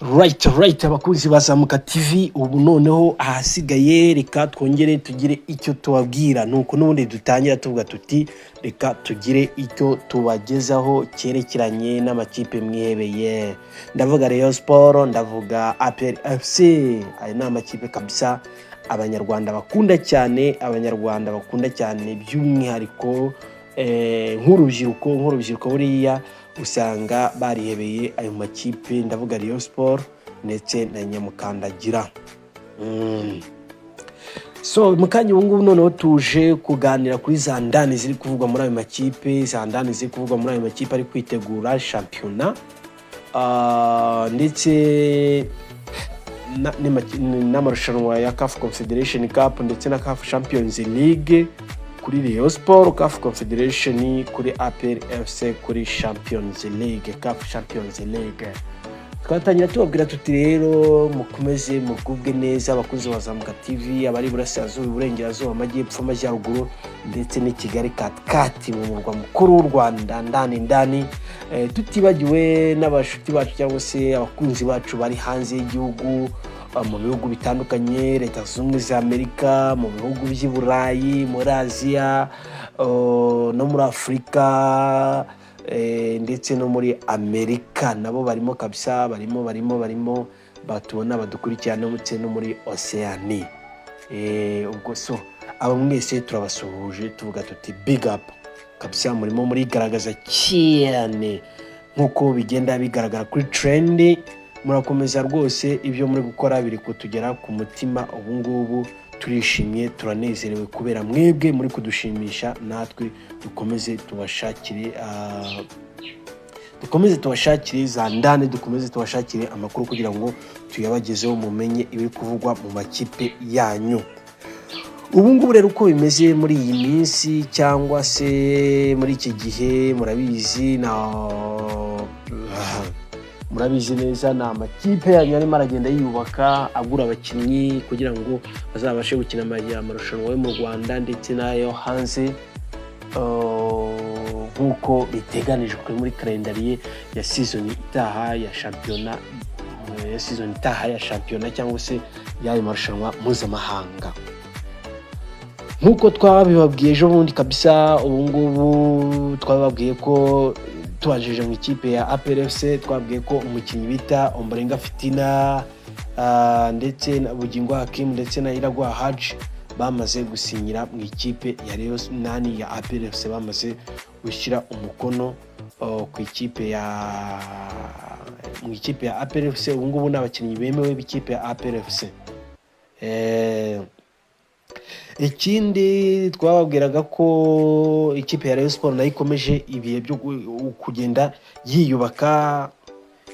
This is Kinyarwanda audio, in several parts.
Right abakunzi bazamuka TV ubu noneho ahasigaye reka twongere tugire icyo tubabwira nuko n'ubundi dutangira tuvuga tuti reka tugire icyo tubagezaho cyerekeranye n'amakipe mwihebeye. Ndavuga Rayon Sport, ndavuga APR FC. Ayo ni amakipe kabisa abanyarwanda bakunda cyane by'umwihariko nk'urubyiruko buriya usanga barihebeye ayo makipe. Ndavuga Rayon Sport ndetse na Nyamukandagira. So mukanya ubu ngubu noneho tuje kuganira kuri za ndani ziri kuvugwa muri ayo makipe, ari kwitegura shampiyona ndetse n'amarushanwa ya CAF Confederation Cup ndetse na CAF Champions League kuri Rayon Sport, CAF Confederation kuri APR FC, kuri Champions League, CAF Champions League. Twatangira tubabwira tuti rero mukomeze mugubwe neza abakuzi bazamuka TV, abari burasirazuba, iburengerazuba, amajyepfo, amajyaruguru ndetse ni Kigali katikati mu murwa mukuru w'u Rwanda ndani tutibagiwe n'abashuti bacu cyangwa se abakunzi bacu bari hanze y'igihugu, mu bihugu bitandukanye, Leta Zunze Ubumwe za Amerika, mu bihugu by'i Burayi, muri Aziya, no muri Afurika ndetse no muri Amerika. Nabo barimo kabisa, barimo batubona badukurikirana ndetse no muri Oceania. Ubwo so aba mwese turabasuhuje tuvuga tuti big up kabisa, murimo muri garagaza cyane nkuko bigenda bigaragara kuri trend. Murakomeza rwose ibyo muri gukora biri kutugera ku mutima. Ubu ngubu turishimye, turanezerewe kubera mwebwe muri kudushimisha. Natwe dukomeze tubashakire za ndani, dukomeze tubashakire amakuru kugira ngo tuyabagezeho mumenye ibiri kuvugwa mu makipe yanyu. Ubu ngubu rero uko bimeze muri iyi minsi cyangwa se muri iki gihe, murabizi neza na amakipe yanyu arimo aragenda yubaka, agura abakinnyi kugira ngo bazabashe gukina amarushanwa yo mu Rwanda ndetse n'ayo hanze nk'uko biteganijwe muri kalendariye ya season itaha ya shampiyona cyangwa se y'ayo marushanwa mpuzamahanga. Nk'uko twabibabwiye ejo bundi kabisa, ubu ngubu twababwiye ko tubajije mu ikipe ya APR FC, twabwiye ko umukinnyi bita Ombolenga Fitina ndetse na Bugingo Hakim ndetse na Iragwa Haji bamaze gusinyira mu ikipe ya Rayon ya APR FC, bamaze gushyira umukono ku ikipe mu ikipe ya APR FC. Ubu ngubu n'abakinnyi bemewe b'ikipe ya APR FC. Ikindi twababwiraga ko ikipe ya Rayon Sport nayo ikomeje ibihe byo kugenda yiyubaka,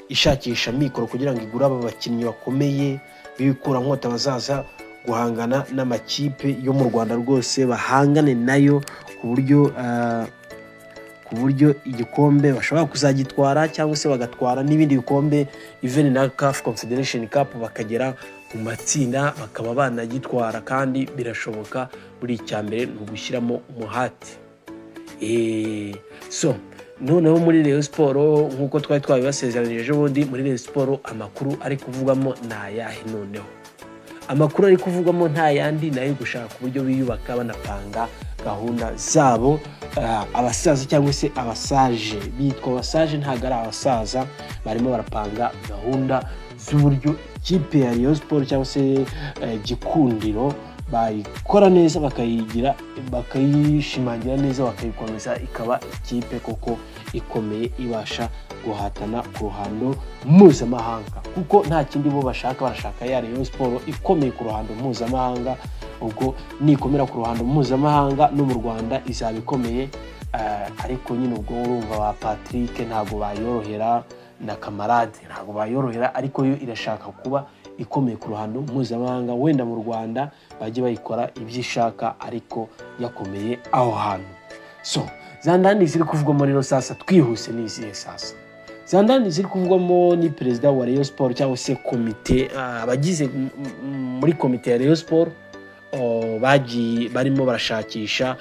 ishakisha mikoro kugira ngo igure aba bakinnyi bakomeye bibikura nkota bazaza guhangana n'amakipe yo mu Rwanda rwose, bahangane nayo ku buryo igikombe bashobora kuzagitwara cyangwa se bagatwara n'ibindi bikombe, even na CAF Confederation Cup bakagera mu matsinda bakaba banagitwara, kandi birashoboka. Buri cyambere no gushyiramo umuhati. So noneho muri Rayon Sport nkuko twari twabibasezeranyije ubundi, muri Rayon Sport amakuru ari kuvugamo nayahe? Noneho amakuru ari kuvugamo nta yandi nayo gushaka uburyo biyubaka banapanga gahunda zabo. Abasaza cyangwa se abasaje, bitwa abasaje ntago ari abasaza, barimo barapanga gahunda z'uburyo ikipe ya Rayon Sport cyangwa se Gikundiro bayikora neza, bakayishimangira neza, bakayikomeza ikaba ikipe koko ikomeye ibasha guhatana ku ruhando mpuzamahanga, kuko nta kindi bo barashaka ya Rayon Sport ikomeye ku ruhando mpuzamahanga. Ubwo nikomera ku ruhando mpuzamahanga no mu Rwanda izaba ikomeye, ariko nyine ubwo urumva ba Patrick ntago bayorohera na Kamarade ntago bayorohera, ariko yo irashaka kuba ikomeye ku ruhando mpuzamahanga. Wenda mu Rwanda bajye bayikora ibyishaka ariko yakomeye aho hantu. So zandani ziri kuvugwamo rero sasa, twihuse n'izihe sasa? Zandani ziri kuvugwamo ni perezida wa Rayon Sport cyangwa se komite, abagize muri komite ya Rayon Sport barimo barashakisha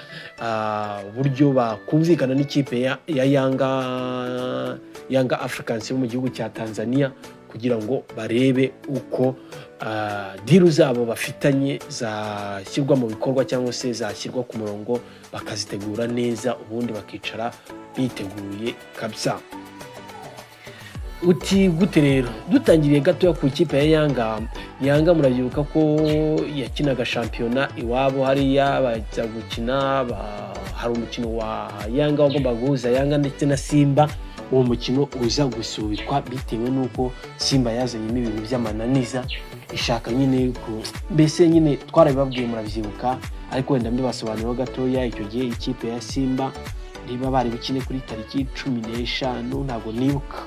uburyo bakumvikana n'ikipe ya Yanga Africans yo mu gihugu cya Tanzania kugira ngo barebe uko diru zabo bafitanye zashyirwa mu bikorwa cyangwa se zashyirwa ku murongo, bakazitegura neza, ubundi bakicara biteguye kabisa. Uti gute rero? Dutangiriye gato ku ikipe ya Yanga murabyibuka ko yakinaga shampiyona iwabo hariya, bajya gukina hari umukino wa Yanga wagomba guhuza Yanga ndetse na Simba. Uwo mukino uza gusubikwa bitewe nuko Simba yazanyemo ibintu by'amananiza, ishaka nyine mbese nyine twarabibabwiye murabyibuka, ariko wenda mbibasobanurira gatoya. Icyo gihe ikipe ya Simba niba bari bukine kuri tariki 15 ntabwo nibuka,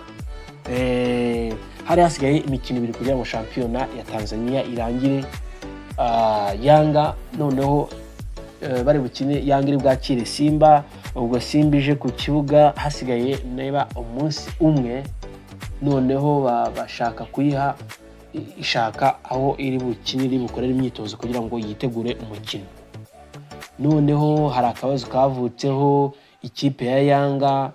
hari hasigaye imikino 2 kugira ngo shampiyona ya Tanzania irangire. Yanga noneho bari bukine, Yanga iri bwakire Simba, ubwo Simba ije ku kibuga hasigaye neba umunsi umwe, noneho bashaka kuyiha ishaka aho iri bukinire bukorera imyitozo kugira ngo yitegure umukino. Noneho hari akabazo kavutseho, ikipe ya Yanga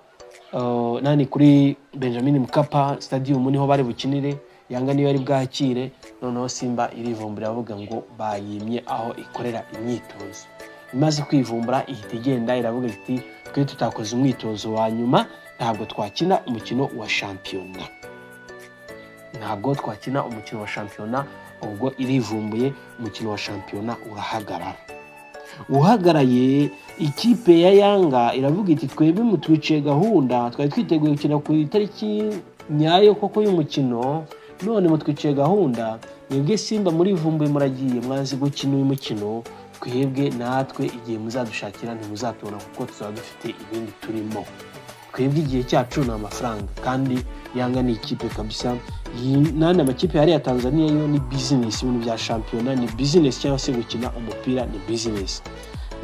nani kuri Benjamin Mkapa Stadium niho bari bukinire, Yanga niyo yari bwakire, noneho Simba irivumbura avuga ngo bayimye aho ikorera imyitozo. Imaze kwivumbura ihita igenda iravuga iti twe tutakoze umwitozo wa nyuma, ntabwo twakina umukino wa shampiyona, ubwo irivumbuye umukino wa shampiyona urahagarara. Uhagaraye ikipe ya Yanga iravuga iti twebwe mutwiciye gahunda, twari twiteguye gukina ku itariki nyayo koko y'umukino, none mutwiciye gahunda, mwebwe Simba muri vumbuye muragiye mwanze gukina uyu mukino, twebwe natwe igihe muzadushakira ntimuzatubona kuko tuzaba dufite ibindi turimo. Twebwe igihe cyacu ni amafaranga, kandi Yanga ni ikipe kabisa. Nane amakipe yari ya Tanzania yo ni business, ibintu bya shampiyona ni business, cyangwa se gukina umupira ni business.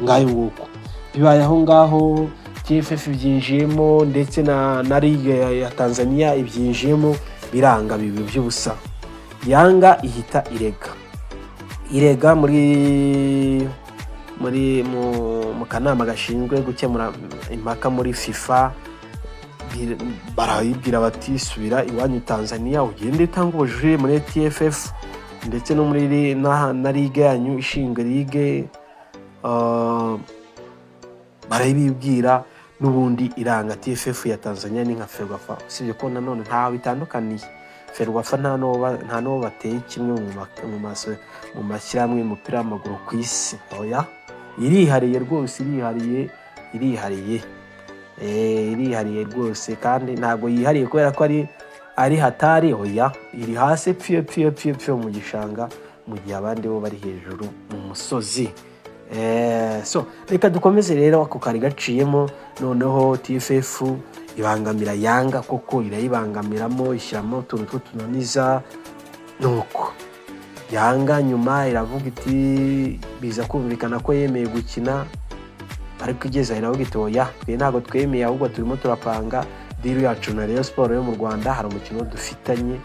Ngayo nguko bibaye aho ngaho, TFF byinjiyemo ndetse na Ligue ya Tanzania ibyinjiyemo, biranga bibi by'ubusa. Yanga ihita irega mu kanama gashinzwe gukemura impaka muri FIFA, barayibwira bati subira iwanyu Tanzania ugende utanga ubujurire muri TFF ndetse no muri na Ligue yanyu ishinzwe Ligue, barayibibwira n'ubundi iranga. TFF ya Tanzania ni nka Ferwafa, usibye ko nanone nta bitandukaniye. Ferwafa nta no bateye kimwe mu mashyirahamwe y'umupira w'amaguru ku isi. Oya, irihariye rwose, irihariye rwose, kandi ntabwo yihariye kubera ko ari hatari. Oya, iri hasi pyo mu gishanga, mu gihe abandi bo bari hejuru mu musozi. So reka dukomeze rero ako kari gaciyemo. Noneho TFF ibangamira Yanga, koko irayibangamiramo, ishyiramo utuntu tunaniza, nuko Yanga nyuma iravuga iti biza kumvikana ko yemeye gukina, ariko igeze iravuga iti oya, twe ntabwo twemeye, ahubwo turimo turapanga diru yacu na Rayon Sport yo mu Rwanda. Hari umukino dufitanye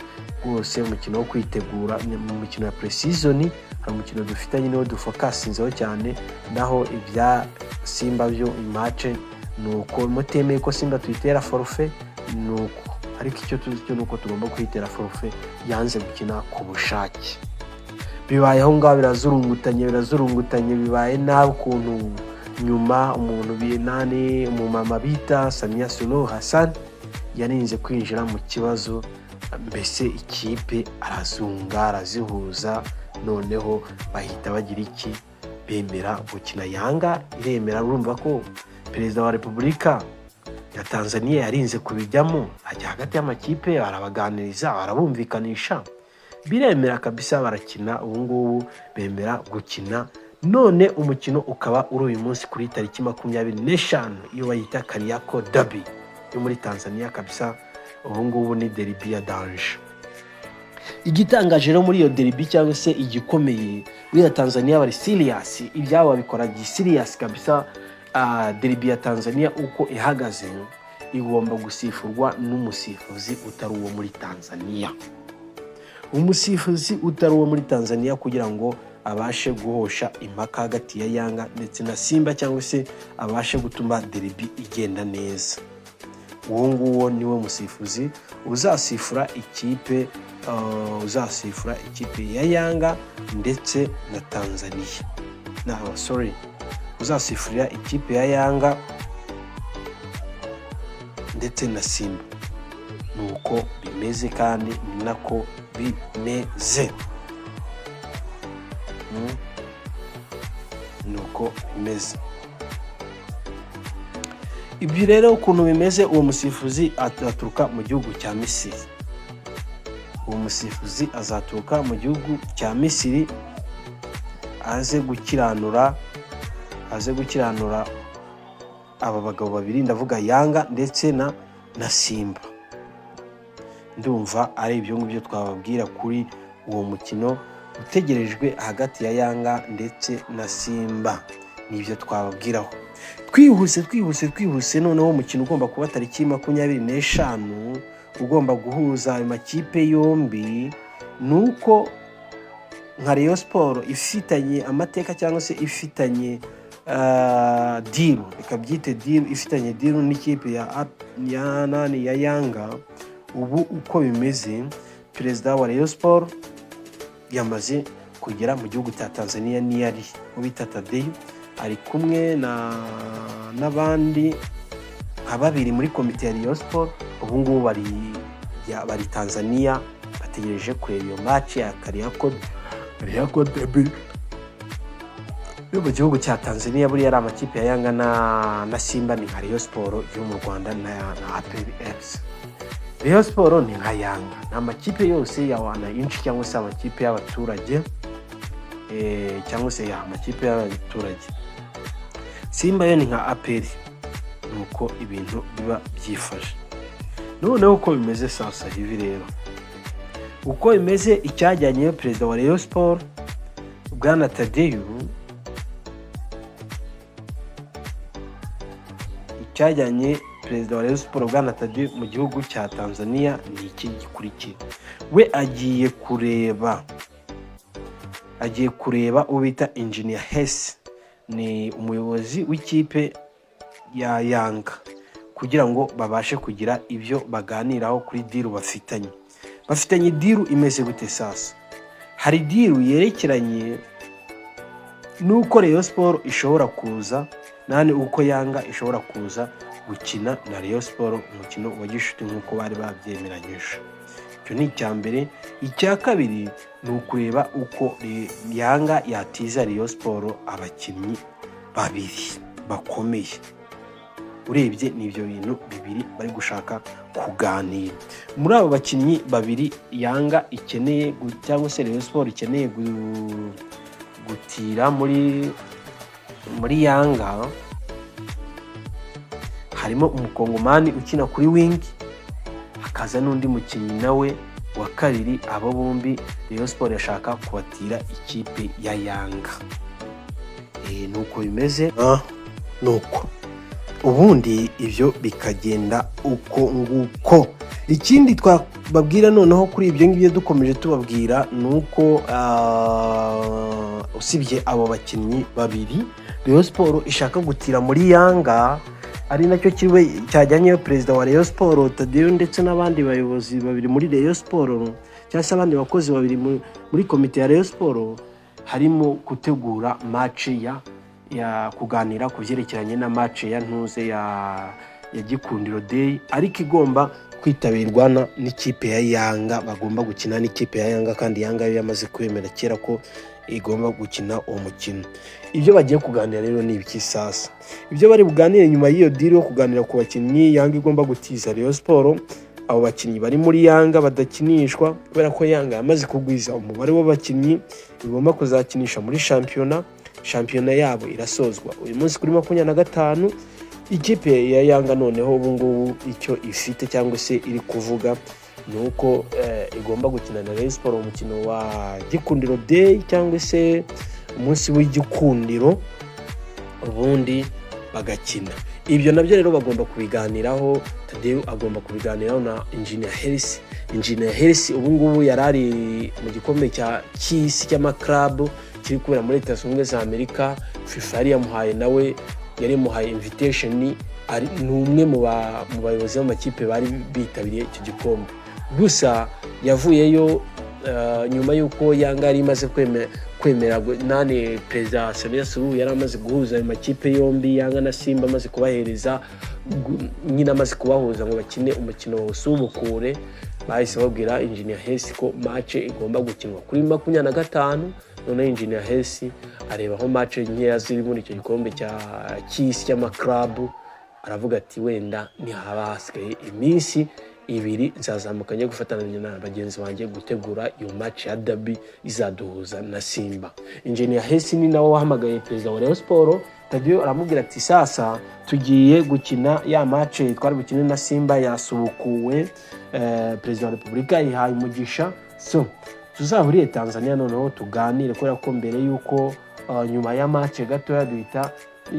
rwose, umukino wo kwitegura mu mukino ya pre-season, hari umukino dufitanye niwo dufokasinzeho cyane, naho ibya Simba byo imace nuko mutemeye ko Simba tuyitera forfait, nuko ariko icyo tuzi cyo nuko tugomba kwitera forfait, yanze gukina ku bushake. Bibaye aho ngaho birazurungutanye, bibaye nabi ukuntu nyuma umuntu binane umumama bita Samia Suluhu Hassan yarinze kwinjira mu kibazo, mbese ikipe arazihuza, noneho bahita bagira iki, bemera gukina. Yanga iremera, urumva ko Perezida wa Repubulika ya Tanzania yarinze kubijyamo, ajya hagati y'amakipe arabaganiriza, arabumvikanisha, biremera kabisa, barakina. Ubu ngubu bemera gukina, none umukino ukaba uri uyu munsi kuri tariki 25 iyo bayita Kariakoo Derby yo muri Tanzania kabisa. Ubu ngubu ni derby ya danger. Igitangaje rero muri iyo derby cyangwa se igikomeye, muri Tanzania bari serious, ibyabo babikora serious kabisa. Derby ya Tanzania uko ihagaze igomba gusifurwa n'umusifuzi utari uwo muri Tanzania. Umusifuzi utari uwo muri Tanzania kugira ngo abashe guhosha impaka hagati ya Yanga ndetse na Simba, cyangwa se abashe gutuma derby igenda neza. Uwo nguwo niwe musifuzi uzasifura ikipe uzasifura ikipe ya Yanga ndetse na Tanzania. Uzasifurira ikipe ya Yanga ndetse na Simba. Nuko bimeze kandi ni nako bimeze. Nuko bimeze. Ibyo rero ukuntu bimeze, uwo musifuzi aturuka mu gihugu cya Misiri. Uwo musifuzi azaturuka mu gihugu cya Misiri aze gukiranura aba bagabo babiri, ndavuga Yanga ndetse na Simba. Ndumva ari ibyo ngibyo twababwira kuri uwo mukino utegerejwe hagati ya Yanga ndetse na Simba. Nibyo twababwiraho. Twihuse noneho umukino ugomba kuba tariki 25 ugomba guhuza ayo makipe yombi. Nuko nka Rayon Sport ifitanye amateka cyangwa se ifitanye deal, ikabyite deal, ifitanye deal n'ikipe ya Yanga. Ubu uko bimeze, perezida wa Rayon Sport yamaze kugera mu gihugu cya Tanzania, niyari ubita Tadei, ari kumwe n'abandi nka babiri muri komite ya Rayon Sport. Ubu ngubu bari Tanzania, bategereje kureba iyo match ya Kariakoo Derby yo mu gihugu cya Tanzania. Buri yari amakipe ya Yanga na Simba ni nka Rayon Sport yo mu Rwanda na APR FC. Rayon Sport ni nka Yanga, ni amakipe yose ya wananchi cyangwa se amakipe y'abaturage, cyangwa se amakipe y'abaturage. Simba yo ni nka APR. Nuko ibintu biba byifashe. Noneho uko bimeze sasa hivi rero, uko bimeze, icyajyanye perezida wa Rayon Sport Bwana Tadei, perezida wa Rayon Sport Bwana Tadei mu gihugu cya Tanzania ni iki gikurikira. We agiye kureba ubita Engineer Hersi, ni umuyobozi w'ikipe ya Yanga, kugira ngo babashe kugira ibyo baganiraho kuri deal bafitanye deal imeze gute sasa. Hari deal yerekeranye nuko Rayon Sport ishobora kuza nani uko Yanga ishobora kuza gukina na Rayon Sport umukino wa gishuti nkuko bari babyemeranyije. Icyo ni icyambere. Icya kabiri ni ukureba uko Yanga yatiza Rayon Sport abakinnyi babiri bakomeye. Urebye ni ibyo bintu bibiri bari gushaka kuganira. Muri abo bakinnyi babiri Yanga ikeneye cyangwa se Rayon Sport ikeneye gutira muri Yanga, harimo umukongomani ukina kuri wing, hakaza n'undi mukinnyi nawe wa kabiri. Abo bombi Rayon Sport yashaka kubatira ikipe ya Yanga. Nuko bimeze. Nuko ubundi ibyo bikagenda uko nguko. Ikindi twababwira noneho kuri ibyo ngibyo dukomeje tubabwira nuko usibye abo bakinnyi babiri Rayon Sport ishaka gutira muri Yanga, ari nacyo cyajyanyeyo perezida wa Rayon Sport Tadei ndetse n'abandi bayobozi babiri muri Rayon Sport, cyangwa se abandi bakozi babiri muri komite ya Rayon Sport, harimo gutegura match ya kuganira ku byerekeranye na match ya ntuze ya Gikundiro Day, ariko igomba kwitabirwa n'ikipe ya Yanga. Bagomba gukina n'ikipe ya Yanga, kandi Yanga yo yamaze kwemera kera ko igomba gukina uwo mukino. Ibyo bagiye kuganira rero ni ibiki sasa. Ibyo bari buganire nyuma y'iyo deal yo kuganira ku bakinnyi Yanga igomba gutiza Rayon Sport, abo bakinnyi bari muri Yanga badakinishwa kubera ko Yanga yamaze kugwiza umubare w'abakinnyi igomba kuzakinisha muri shampiyona yabo irasozwa uyu munsi kuri 25. Ikipe ya Yanga noneho ubu ngubu icyo ifite cyangwa se iri kuvuga nuko igomba gukina na Rayon Sport umukino wa Gikundiro Day, cyangwa se umunsi w'igikundiro, ubundi bagakina. Ibyo nabyo rero bagomba kubiganiraho. Tadei agomba kubiganiraho na Engineer Hersi. Ubu ngubu yarari mu gikombe cy'isi cy'amaklabu kiri kubera muri Leta Zunze Ubumwe za Amerika. FIFA yari yamuhaye, nawe yari muhaye invitation, ari n'umwe mu bayobozi b'amakipe bari bitabiriye icyo gikombe. gusa yavuyeyo nyuma y'uko Yanga yari imaze kwemera nane Perezida Samia Suluhu yari amaze guhuza ayo makipe yombi, Yanga na Simba amaze kubahereza nyine amaze kubahuza ngo bakine umukino w'usubukure, bahise babwira Engineer Hersi ko match igomba gukinwa kuri 25. none Engineer Hersi areba aho match nkeya ziri muri icyo gikombe cy'isi cy'amaklabu, aravuga ati wenda ni haba hasigaye iminsi 2 nzazamuka njye gufatanya na bagenzi banjye gutegura iyo match ya derby izaduhuza na Simba. Engineer Hersi ni nawe wahamagaye Perezida wa Rayon Sport Tadio, aramubwira ati sasa tugiye gukina ya match twari bukine na Simba yasubukuwe, Perezida wa Repubulika yihaye umugisha, so tuzahuriye Tanzania noneho tuganire kubera ko mbere yuko nyuma ya match gato duhita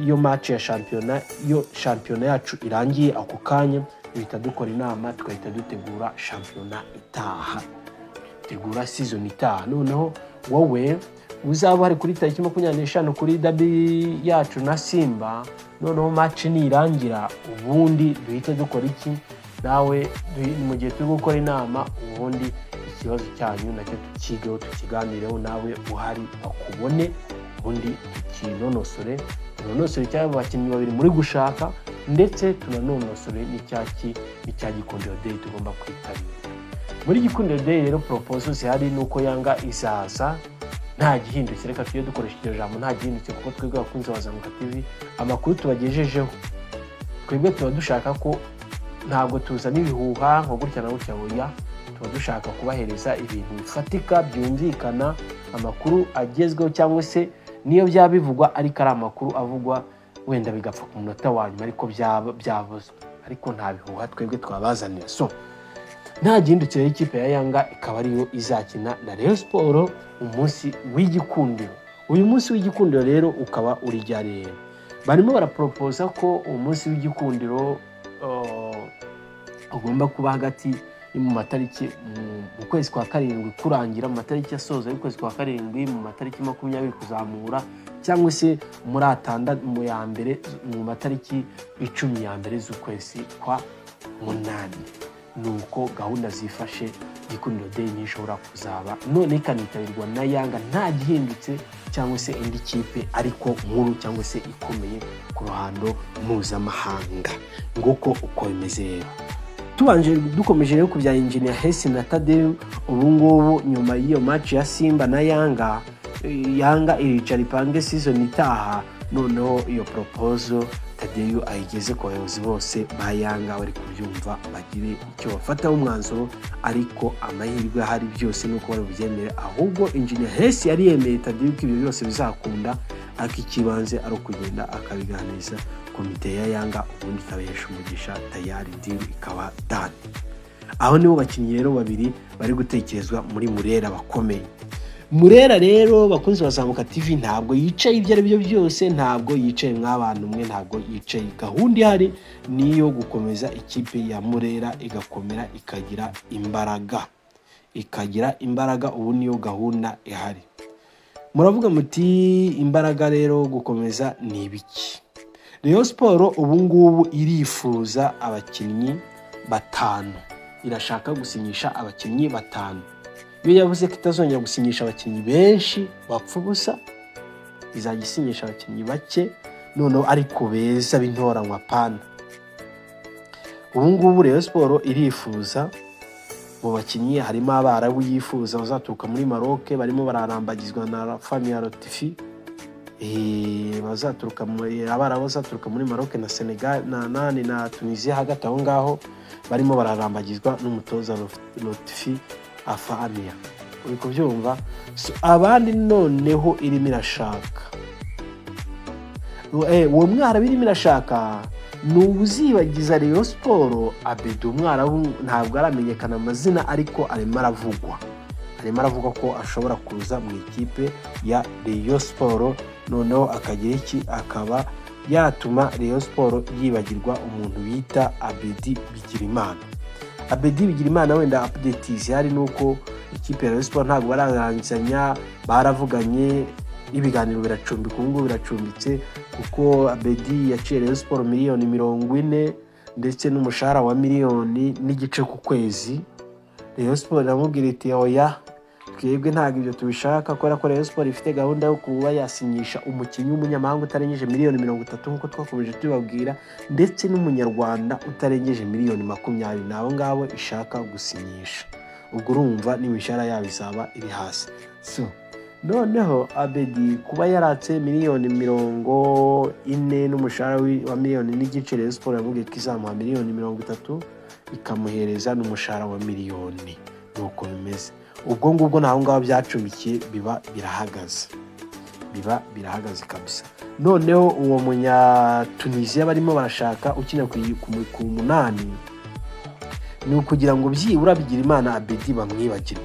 iyo match ya shampiyona yacu irangiye ako kanya duhita dukora inama twahita dutegura shampiyona itaha, tegura season itaha. Noneho wowe uzaba hari kuri tariki 25 kuri derby yacu na Simba, noneho match nirangira ubundi duhita dukora iki nawe mu gihe turi gukora inama, ubundi ikibazo cyanyu nacyo tukigeho tukiganireho, nawe uhari bakubone ubundi tukinonosore cyangwa abakinnyi babiri muri gushaka, ndetse tunanonosore n'icya Gikundiro Day tugomba kwitabira. Muri Gikundiro Day rero proposal zihari nuko Yanga izaza nta gihindutse, reka tujye dukoresha iryo jambo nta gihindutse, kuko twebwe abakunzi ba Zamuka TV amakuru tubagejejeho twebwe tuba dushaka ko ntabwo tuzana ibihuha nko gutya na gutya, oya tuba dushaka kubahereza ibintu bifatika byumvikana, amakuru agezweho, cyangwa se niyo byabivugwa ariko ari amakuru avugwa wenda bigapfa ku munota wa nyuma ariko byavuzwe, ariko nta bihuha twebwe twabazanira. So nta gihindutse rero ikipe ya Yanga ikaba ariyo izakina na Rayon Sport umunsi w'igikundiro. Uyu munsi w'igikundiro rero ukaba uri ryari? Barimo baraproposa ko umunsi w'igikundiro ugomba kuba hagati mu matariki mu kwezi kwa 7 kurangira, mu matariki asoza y'ukwezi kwa 7 mu matariki 20 kuzamura, cyangwa se muri atanda mu ya mbere mu matariki 10 ya mbere z'ukwezi kwa 8. Nuko gahunda zifashe Gikundiro Day nishobora kuzaba none ikanitabirwa na Yanga nta gihindutse, cyangwa se indi kipe ariko nkuru cyangwa se ikomeye ku ruhando mpuzamahanga. Nguko uko bimeze rero. Dukomeje rero kubya Engineer Hersi na Tadio, ubu ngubu nyuma y'iyo match ya Simba na Yanga iricara ipange season itaha, noneho iyo proposal Tadio ayigeze ku bayobozi bose ba Yanga bari kubyumva bagire icyo bafataho umwanzuro, ariko amahirwe ahari byose nuko bari bubyemere, ahubwo Engineer Hersi yari yemeye Tadio ko ibyo byose bizakunda, ariko ikibanze ari ukugenda akabiganiriza komite ya Yanga ubundi ikabesha umugisha tayari deal ikaba done. Aho nibo bakinnyi rero babiri bari gutekerezwa muri Murera bakomeye. Murera rero bakunzi bazamuka TV ntabwo yicaye ibyo ari byo byose, ntabwo yicaye nk'abantu mwe, ntabwo yicaye. Gahunda ihari niyo gukomeza ikipe ya Murera igakomera ikagira imbaraga, ubu niyo gahunda ihari. Muravuga muti imbaraga rero gukomeza ni ibiki? Rayon Sport ubu ngubu irifuza abakinnyi 5, irashaka gusinyisha abakinnyi 5. Iyo yavuze ko itazongera gusinyisha abakinnyi benshi bapfa ubusa, izagisinyisha abakinnyi bake noneho ariko beza b'intoranywa pana. Ubu ngubu Rayon Sport irifuza mu bakinnyi harimo Abarabu yifuza bazaturuka muri Maroc, barimo bararambagizwa na famille ya Latifi, bazaturuka muri Abarabu bazaturuka muri Maroc na Senegal na Tunisia, hagati aho ngaho barimo bararambagizwa n'umutoza Latifi Afania. Uri kubyumva? So abandi noneho irimo irashaka uwo Mwarabu irimo irashaka n'ubuzibagiza Rayon Sport. Abedi Umwarabu ntabwo aramenyekana amazina, ariko arimo aravugwa ko ashobora kuza mu ikipe ya Rayon Sport, noneho akagira iki akaba yatuma Rayon Sport yibagirwa umuntu bita Abedi Bigirimana. Wenda update zihari nuko ikipe ya Rayon Sport ntabwo bararangizanya, baravuganye ibiganiro biracumbika, ubu ngubu biracumbitse, kuko Abedi yaciye Rayon Sport miliyoni 40 ndetse n'umushahara wa miliyoni n'igice ku kwezi. Rayon Sport iramubwira iti oya twebwe ntabwo ibyo tubishaka, kubera ko Rayon Sport ifite gahunda yo kuba yasinyisha umukinnyi w'umunyamahanga utarengeje miliyoni 30 nk'uko twakomeje tubabwira, ndetse n'umunyarwanda utarengeje miliyoni 20 nabo ngabo ishaka gusinyisha. Ubwo urumva n'imishahara yabo izaba iri hasi. So noneho Abedi kuba yaratse miliyoni 40 n'umushahara wa miliyoni n'igice, Rayon Sport yamubwiye ko izamuha miliyoni 30 ikamuhereza n'umushahara wa miliyoni. Nuko bimeze. Ubwo ngubwo naho ngaho byacumikiye biba birahagaze kabisa. Noneho uwo munya Tunisia barimo barashaka ukina ku munani, ni ukugira ngo byibura bigira Imana Abedi bamwibagirwe.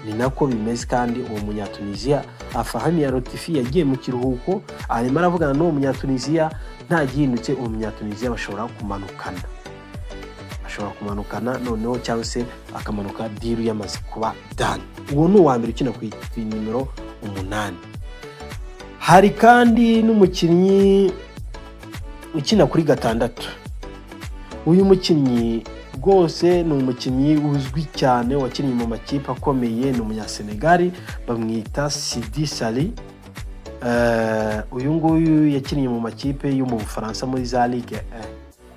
Ni nako bimeze. Kandi uwo munya Tunisia Fahmi Rotifi yagiye mu kiruhuko, arimo aravugana n'uwo munya Tunisia, nta gihindutse uwo munya Tunisia bashobora kumanukana noneho cyangwa se akamanuka diru yamaze kuba done. Uwo ni uwa mbere ukina ku nimero 8. Hari kandi n'umukinnyi ukina kuri 6. Uyu mukinnyi rwose ni umukinnyi uzwi cyane wakinnye mu makipe akomeye, ni umunyasenegali bamwita Sidi Sali. Uyu nguyu yakinnye mu makipe yo mu Bufaransa muri za Ligue 1,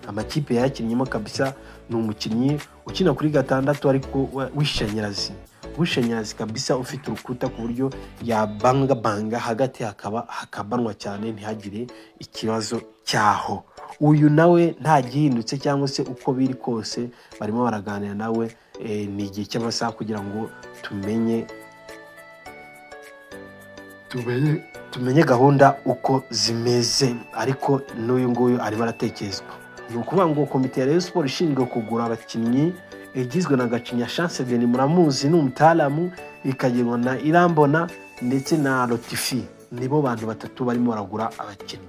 amakipe yakinnyeho kabisa. Ni umukinnyi ukina kuri 6 ariko w'ishanyarazi kabisa, ufite urukuta ku buryo yabanga hagati hakabanwa cyane ntihagire ikibazo cyaho. Uyu nawe nta gihindutse cyangwa se uko biri kose barimo baraganira nawe, ni igihe cy'amasaha kugira ngo tumenye gahunda uko zimeze, ariko n'uyu nguyu arimo aratekerezwa. Ni ukuvuga ngo komite ya Rayon Sport ishinzwe kugura abakinnyi igizwe na Gacinya Chance Denis muramuzi n'umutalamu, ikagirwa na Irambona ndetse na Rotifi. Nibo bantu batatu barimo baragura abakinnyi.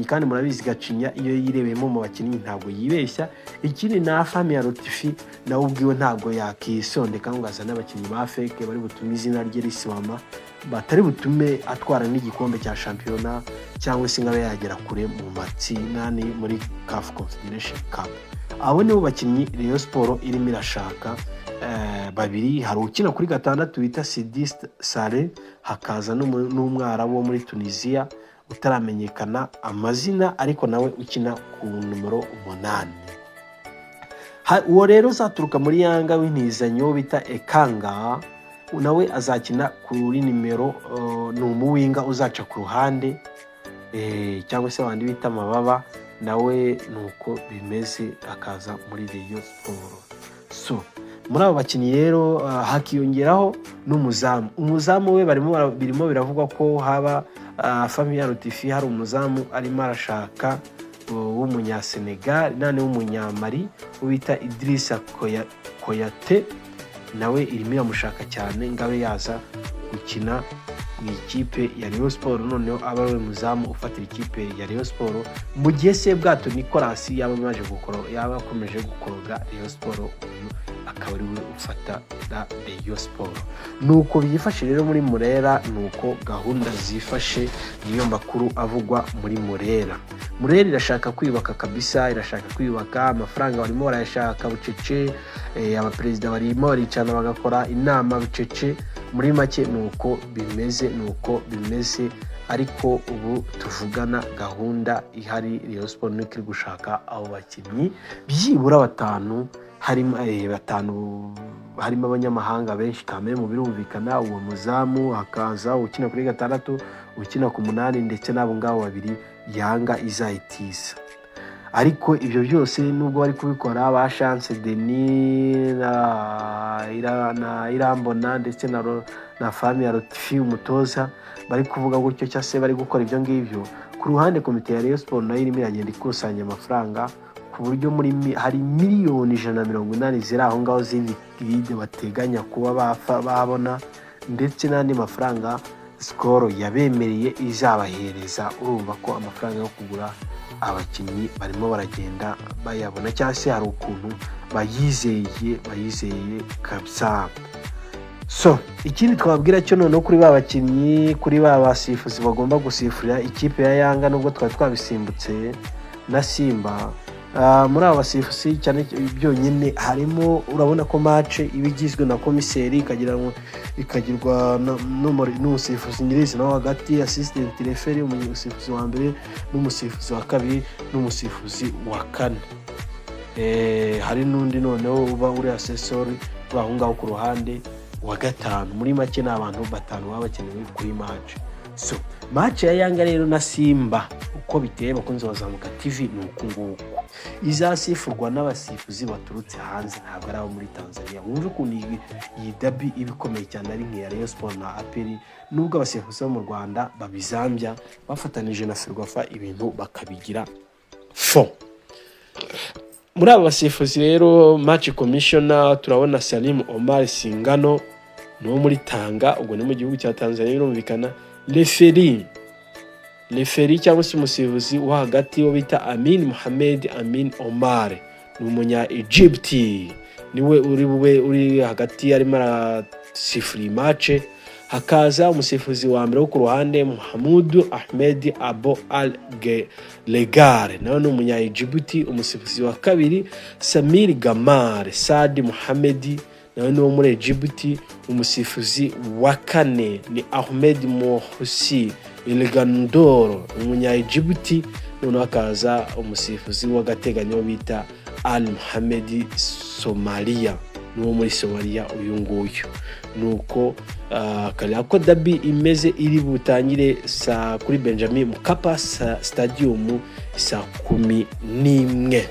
Kandi murabizi Gacinya iyo yirebeyemo mu bakinnyi ntabwo yibeshya. Ikindi na Fahmi Rotifi nawe ubwiwe ntabwo yakisondeka ngo azane abakinnyi ba fake bari butume izina rye risibama, batari butume atwara n'igikombe cya shampiyona cyangwa se ngabe yagera kure mu matsinani muri CAF Confederation Cup. Abo nibo bakinnyi Rayon Sport irimo irashaka. Babiri, hari ukina kuri 6 bita Sidi Sale, hakaza n'umwarabu wo muri Tunisia utaramenyekana amazina ariko nawe ukina ku numero 8. Uwo rero uzaturuka muri Yanga w'intizanyo bita Ekanga, nawe azakina kuri nimero ni umuwinga uzaca ku ruhande, cyangwa se abandi bita amababa, nawe nuko bimeze akaza muri Rayon Sport. So muri abo bakinnyi rero hakiyongeraho n'umuzamu. Umuzamu we birimo biravugwa ko haba Fahmi Rotifi hari umuzamu arimo arashaka w'umunyasenegal nane w'umunyamari ubita Idrissa Koyate, nawe irimo iramushaka cyane ngabe yaza gukina mu ikipe ya Rayon Sport, noneho aba ari muzamu ufatira ikipe ya Rayon Sport mu gihe Sebwato Nicolas yaba akomeje gukoroga Rayon Sport, uyu akaba ari we ufata Rayon Sport. Nuko byifashe rero muri Murera, nuko gahunda zifashe, niyo makuru avugwa muri Murera. Murera irashaka kwibaka kabisa, irashaka kwibaka, amafaranga barimo barayashaka bucece, abaperezida barimo baricana bagakora inama bucece. Muri make nuko bimeze, ariko ubu tuvugana gahunda ihari Rayon Sport n'ikiri gushaka abo bakinnyi byibura 5, harimo abanyamahanga benshi kamere mu birumvikana. Uwo muzamu hakaza ukina kuri 6, ukina ku 8 ndetse n'abo ngabo babiri Yanga izayitiza. Ariko ibyo byose nubwo bari kubikora ba Chance Denis na Irambona ndetse na Fahmi Rotifi umutoza bari kuvuga gutyo cyangwa se bari gukora ibyo ngibyo, ku ruhande komite ya Rayon Sport nayo irimo iragenda ikusanya amafaranga ku buryo hari miliyoni 180 ziri aho ngaho z'ibide bateganya kuba babona, ndetse n'andi mafaranga Skol yabemereye izabahereza. Urumva ko amafaranga yo kugura abakinnyi barimo baragenda bayabona, cyangwa se hari ukuntu bayizeye kabisa. So ikindi twabwira cyo none kuri babakinnyi, kuri basifuzi bagomba gusifurira ikipe ya Yanga, nubwo twabisimbutse na Simba, muri aba basifuzi cyane byonyine harimo urabona ko match ibigizwe na komiseri ikagirwa n'umusifuzi nyirizi naho hagati assistant referee umusifuzi wa mbere n'umusifuzi wa kabiri n'umusifuzi wa kane. Hari n'undi noneho uba uri assessor bahungaho ku ruhande wa gatanu. Muri make n'abantu batanu baba bakenewe kuri match. So match ya Yanga rero na Simba uko biteye bakunze bazamuka TV nuko nguko izasifurwa n'abasifuzi baturutse hanze ntabwo ari abo muri Tanzania. Wumve ko iyi derby ibikomeye cyane ari nk'iya Rayon Sport na APR nubwo abasifuzi bo mu Rwanda babizambya bafatanije na Ferwafa ibintu bakabigira fo. Muri aba basifuzi rero match commissioner turabona Salim Omar Singano no muri Tanga ubwo ni mu gihugu cya Tanzania birumvikana. Referee cyangwa se umusifuzi wa hagati wo bita Amin Mohamed Amin Omar ni umunya Egypt niwe uri hagati arimo arasifura match. Hakaza umusifuzi wa mbere wo ku ruhande Mohamed Ahmed Abo Al Legare nawe ni umunya Egypt. Umusifuzi wa kabiri Samir Gamar Saad Mohamed nawe ni wo muri Egypt. Umusifuzi wa kane ni Ahmed Mohsi Ilgandoro umunya Egypt. None hakaza umusifuzi w'agateganyo bita Al Mohamed Somalia no muri Somalia uyu nguyu. Nuko kali ako dabi imeze iri butangire sa kuri Benjamin Mkapa Stadium saa 11.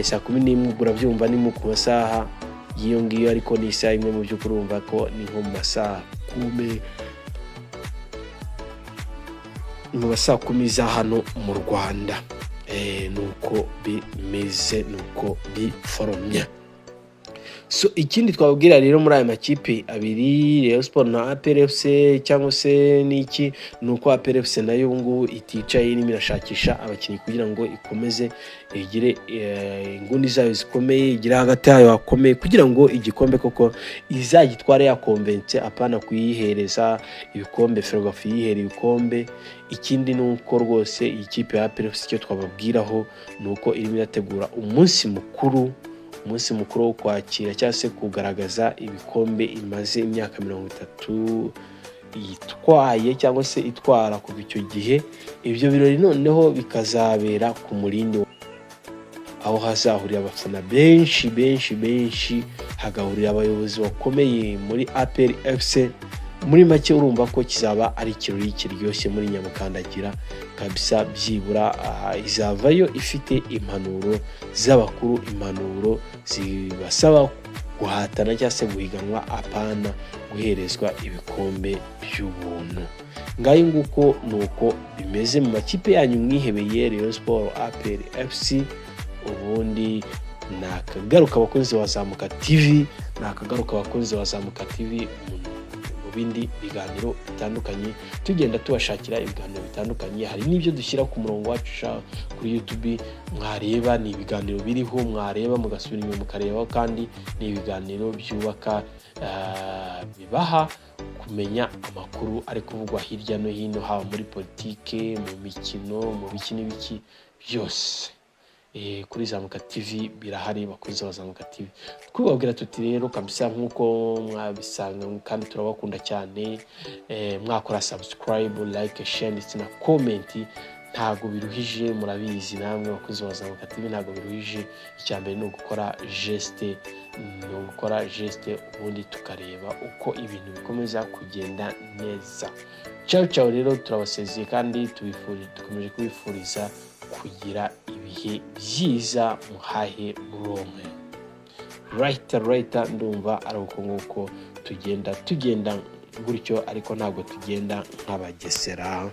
Saa 11 burabyumva ni mu kusaha iyo ngiyo ariko ni saa imwe mu byo kurumva ko ni nko mu masaha 10 mu masaha 10 za hano mu Rwanda. Nuko bimeze nuko biforomye. So ikindi twabwira rero muri aya makipe abiri Rayon Sport na APR FC cyangwa se niki nuko APR FC nayo ngubu iticaye irimo irashakisha abakinnyi kugira ngo ikomeze igire inguni zayo zikomeye igira hagati yayo akomeye kugira ngo igikombe koko izagitware ya konvente apana kuyihereza ibikombe Ferwafa yihera ibikombe. Ikindi nuko rwose ikipe ya APR FC cyo twababwiraho nuko irimo irategura umunsi mukuru wo kwakira cyangwa se kugaragaza ibikombe imaze imyaka 30 yitwaye cyangwa se itwara kuva icyo gihe. Ibyo birori noneho bikazabera ku Murindi aho hazahurira abafana benshi hagahurira abayobozi bakomeye muri APR FC. Muri make urumva ko kizaba ari ikirori kiryoshye muri Nyamukandagira kabisa. Byibura izavayo ifite impanuro z'abakuru, impanuro zibasaba guhatana cyangwa se guhiganwa apana guherezwa ibikombe by'ubuntu. Ngayo nguko nuko bimeze mu makipe yanyu mwihebeye Rayon Sport APR FC. Ubundi nakagaruka abakunzi bazamuka TV bindi biganiro bitandukanye tugenda tubashakira ibiganiro bitandukanye. Hari n'ibyo dushyira ku murongo wacu kuri YouTube mwareba ni ibiganiro biriho mwareba mugasubira inyuma mukareba kandi ni ibiganiro byubaka bibaha kumenya amakuru ari kuvugwa hirya no hino haba muri politike mu mikino mu biki n'ibiki byose. Kuri Zamuka TV birahari bakunze bazamuka TV. Twibabwira tuti rero kabisa nkuko mwabisanga kandi turabakunda cyane. Mwakora subscribe, like, share ndetse na comment. Ntago biruhije murabizi namwe bakunze bazamuka TV ntago biruhije. Icyambere no gukora geste ubundi tukareba uko ibintu bikomeza kugenda neza. Ciao rero turabasezeye kandi dukomeje kubifuriza kugira ibihe byiza muhahe muronke. Right ndumva ari uko nguko tugenda gutyo ariko ntago tugenda nk'abagesera.